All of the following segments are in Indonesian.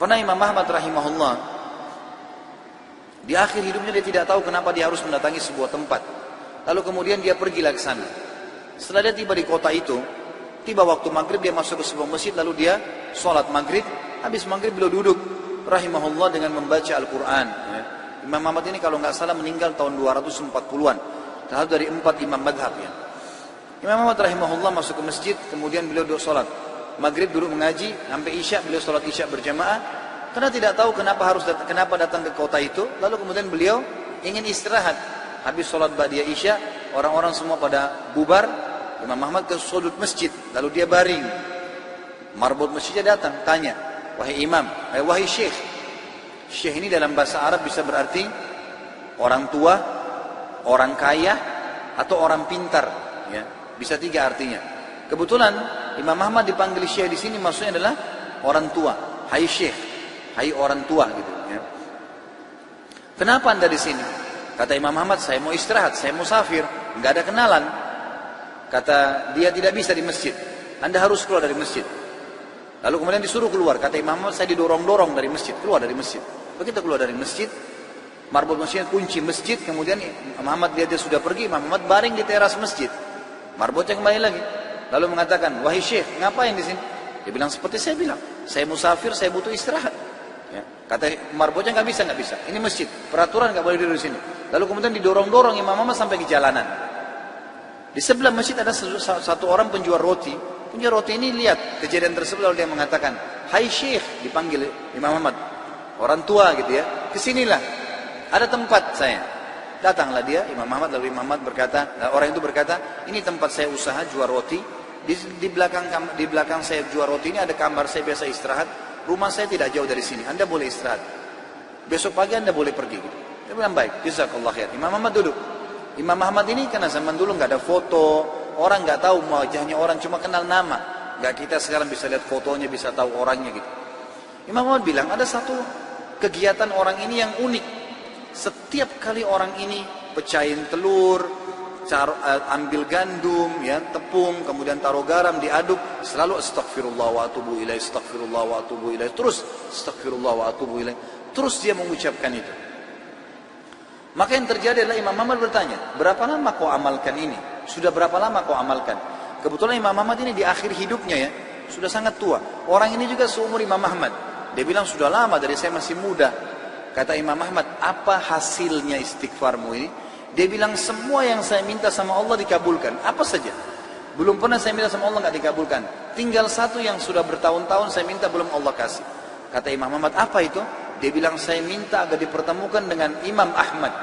Karena Imam Ahmad rahimahullah, di akhir hidupnya dia tidak tahu kenapa dia harus mendatangi sebuah tempat. Lalu kemudian dia pergilah ke sana. Setelah dia tiba di kota itu, tiba waktu maghrib dia masuk ke sebuah masjid, lalu dia sholat maghrib. Habis maghrib beliau duduk rahimahullah dengan membaca Al-Quran. Imam Ahmad ini kalau nggak salah meninggal tahun 240-an. Terhadap dari 4 imam madhab ya. Imam Ahmad rahimahullah masuk ke masjid, kemudian beliau duduk sholat. Maghrib duduk mengaji, sampai isya beliau sholat isya berjamaah. Karena tidak tahu kenapa datang ke kota itu. Lalu kemudian beliau ingin istirahat. Habis sholat ba'diyah isya, orang-orang semua pada bubar. Imam Ahmad ke sudut masjid, lalu dia baring. Marbot masjidnya datang, tanya, wahai imam, wahai syekh. Syekh ini dalam bahasa Arab bisa berarti orang tua, orang kaya, atau orang pintar. Ya, bisa 3 artinya. Kebetulan Imam Ahmad dipanggil syekh di sini maksudnya adalah orang tua. Hai syekh, hai orang tua gitu. Ya. Kenapa anda di sini? Kata Imam Ahmad, saya mau istirahat, saya musafir, nggak ada kenalan. Kata dia tidak bisa di masjid. Anda harus keluar dari masjid. Lalu kemudian disuruh keluar. Kata Imam Ahmad, saya didorong-dorong dari masjid, keluar dari masjid. Begitu keluar dari masjid, marbot masjidnya kunci masjid. Kemudian Imam Ahmad dia sudah pergi. Imam Ahmad baring di teras masjid. Marbotnya kembali lagi. Lalu mengatakan, wahai syekh, ngapain di sini? Dia bilang seperti saya bilang, saya musafir, saya butuh istirahat. Ya. Kata marbotnya nggak bisa. Ini masjid, peraturan nggak boleh duduk di sini. Lalu kemudian didorong-dorong Imam Ahmad sampai ke jalanan. Di sebelah masjid ada satu orang penjual roti. Penjual roti ini lihat kejadian tersebut, lalu dia mengatakan, hai syekh, dipanggil Imam Ahmad, orang tua gitu ya, kesinilah, ada tempat saya. Datanglah dia, Imam Ahmad, lalu Imam Ahmad berkata, orang itu berkata, ini tempat saya usaha jual roti. Di belakang saya jual roti ini ada kamar saya biasa istirahat. Rumah saya tidak jauh dari sini. Anda boleh istirahat. Besok pagi Anda boleh pergi. Dia bilang baik. Jazakallah khair. Imam Ahmad duduk. Imam Ahmad ini karena zaman dulu nggak ada foto, orang nggak tahu wajahnya orang, cuma kenal nama. Nggak kita sekarang bisa lihat fotonya, bisa tahu orangnya gitu. Imam Ahmad bilang ada satu kegiatan orang ini yang unik. Setiap kali orang ini pecahin telur, ambil gandum, ya, tepung, kemudian taruh garam, diaduk, selalu astagfirullah wa atubu ilaih, astagfirullah wa atubu ilaih, terus astagfirullah wa atubu ilaih, terus dia mengucapkan itu. Maka yang terjadi adalah Imam Ahmad bertanya, berapa lama kau amalkan ini? Sudah berapa lama kau amalkan? Kebetulan Imam Ahmad ini di akhir hidupnya ya, sudah sangat tua. Orang ini juga seumur Imam Ahmad. Dia bilang sudah lama, dari saya masih muda. Kata Imam Ahmad, apa hasilnya istighfarmu ini? Dia bilang semua yang saya minta sama Allah dikabulkan. Apa saja. Belum pernah saya minta sama Allah nggak dikabulkan. Tinggal satu yang sudah bertahun-tahun saya minta belum Allah kasih. Kata Imam Ahmad, apa itu? Dia bilang saya minta agar dipertemukan dengan Imam Ahmad.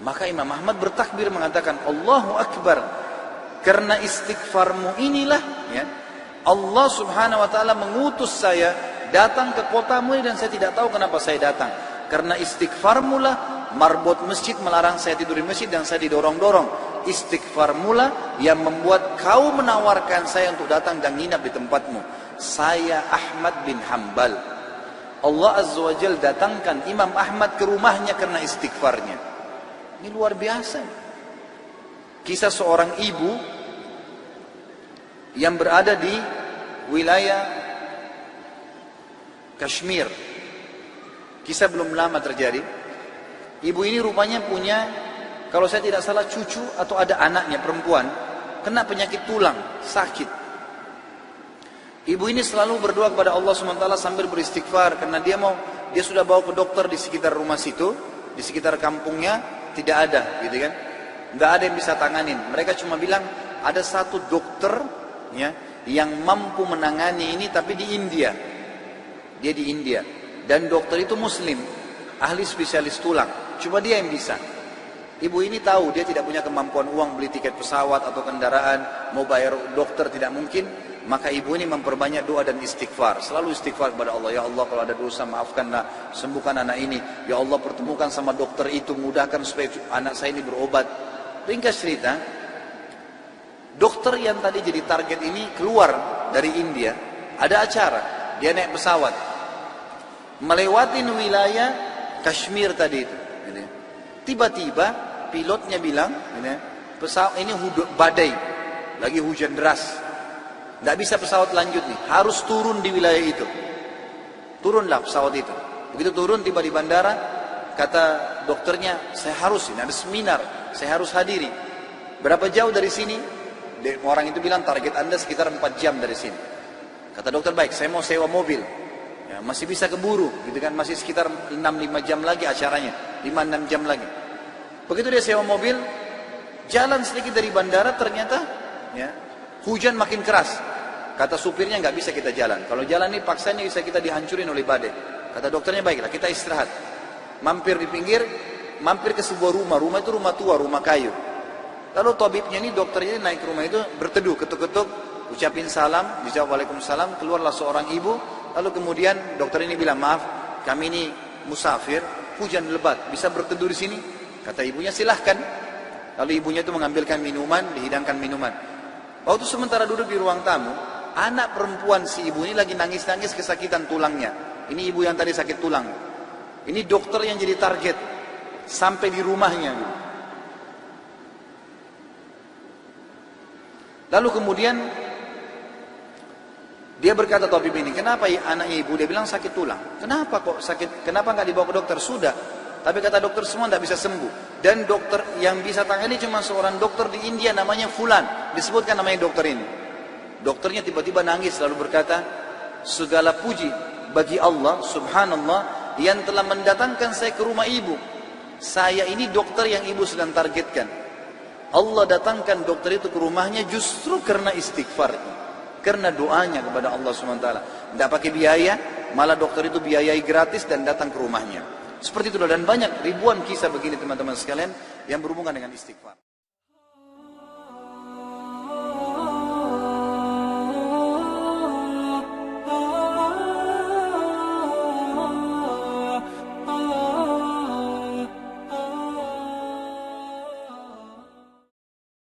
Maka Imam Ahmad bertakbir mengatakan Allahu Akbar. Karena istighfarmu inilah ya, Allah subhanahu wa ta'ala mengutus saya datang ke kotamu dan saya tidak tahu kenapa saya datang. Karena istighfarmu lah marbot masjid melarang saya tidur di masjid dan saya didorong-dorong. Istighfar mula yang membuat kau menawarkan saya untuk datang dan nginap di tempatmu. Saya Ahmad bin Hanbal. Allah Azza wa Jal datangkan Imam Ahmad ke rumahnya karena istighfarnya. Ini luar biasa. Kisah seorang ibu yang berada di wilayah Kashmir. Kisah belum lama terjadi. Ibu ini rupanya punya, kalau saya tidak salah cucu atau ada anaknya perempuan, kena penyakit tulang, sakit. Ibu ini selalu berdoa kepada Allah SWT sambil beristighfar, karena dia sudah bawa ke dokter di sekitar rumah situ, di sekitar kampungnya, tidak ada, gitu kan. Nggak ada yang bisa tanganin. Mereka cuma bilang, ada satu dokter ya, yang mampu menangani ini, tapi di India. Dia di India. Dan dokter itu muslim, ahli spesialis tulang. Cuma dia yang bisa. Ibu ini tahu dia tidak punya kemampuan uang beli tiket pesawat atau kendaraan, mau bayar dokter tidak mungkin. Maka ibu ini memperbanyak doa dan istighfar. Selalu istighfar kepada Allah. Ya Allah, kalau ada dosa maafkanlah, sembuhkan anak ini. Ya Allah, pertemukan sama dokter itu, mudahkan supaya anak saya ini berobat. Ringkas cerita, dokter yang tadi jadi target ini keluar dari India. Ada acara, dia naik pesawat melewatin wilayah Kashmir tadi itu. Tiba-tiba pilotnya bilang, pesawat ini badai, lagi hujan deras, nggak bisa pesawat lanjut nih, harus turun di wilayah itu. turunlah pesawat itu. Begitu turun, tiba di bandara, kata dokternya, saya harus, ini ada seminar, saya harus hadiri. Berapa jauh dari sini? Orang itu bilang, target Anda sekitar 4 jam dari sini. Kata dokter, baik, saya mau sewa mobil. Ya, masih bisa keburu, gitu kan, masih sekitar 6-5 jam lagi acaranya, 5-6 jam lagi. Begitu dia sewa mobil, jalan sedikit dari bandara, ternyata ya, hujan makin keras. Kata supirnya, nggak bisa kita jalan. Kalau jalan ini paksanya bisa kita dihancurin oleh badai. Kata dokternya, baiklah, kita istirahat. Mampir di pinggir, mampir ke sebuah rumah. Rumah itu rumah tua, rumah kayu. Lalu tabibnya ini, dokternya ini naik ke rumah itu, berteduh, ketuk-ketuk, ucapin salam, dijawab waalaikumsalam, keluarlah seorang ibu. Lalu kemudian dokter ini bilang, maaf, kami ini musafir, hujan lebat, bisa berteduh di sini? Kata ibunya, silahkan. Lalu ibunya itu mengambilkan minuman, dihidangkan minuman. Waktu sementara duduk di ruang tamu, anak perempuan si ibu ini lagi nangis-nangis kesakitan tulangnya. Ini ibu yang tadi sakit tulang. Ini dokter yang jadi target sampai di rumahnya. Lalu kemudian dia berkata, tabib ini, kenapa anaknya ibu? Dia bilang sakit tulang. Kenapa kok sakit? Kenapa nggak dibawa ke dokter? Sudah. Tapi kata dokter semua tidak bisa sembuh. Dan dokter yang bisa tangani cuma seorang dokter di India namanya Fulan. Disebutkan namanya dokter ini. Dokternya tiba-tiba nangis lalu berkata, segala puji bagi Allah subhanallah yang telah mendatangkan saya ke rumah ibu. Saya ini dokter yang ibu sedang targetkan. Allah datangkan dokter itu ke rumahnya justru karena istighfar, karena doanya kepada Allah SWT. Tidak pakai biaya, malah dokter itu biayai gratis dan datang ke rumahnya. Seperti itu, dan banyak ribuan kisah begini teman-teman sekalian yang berhubungan dengan istighfar.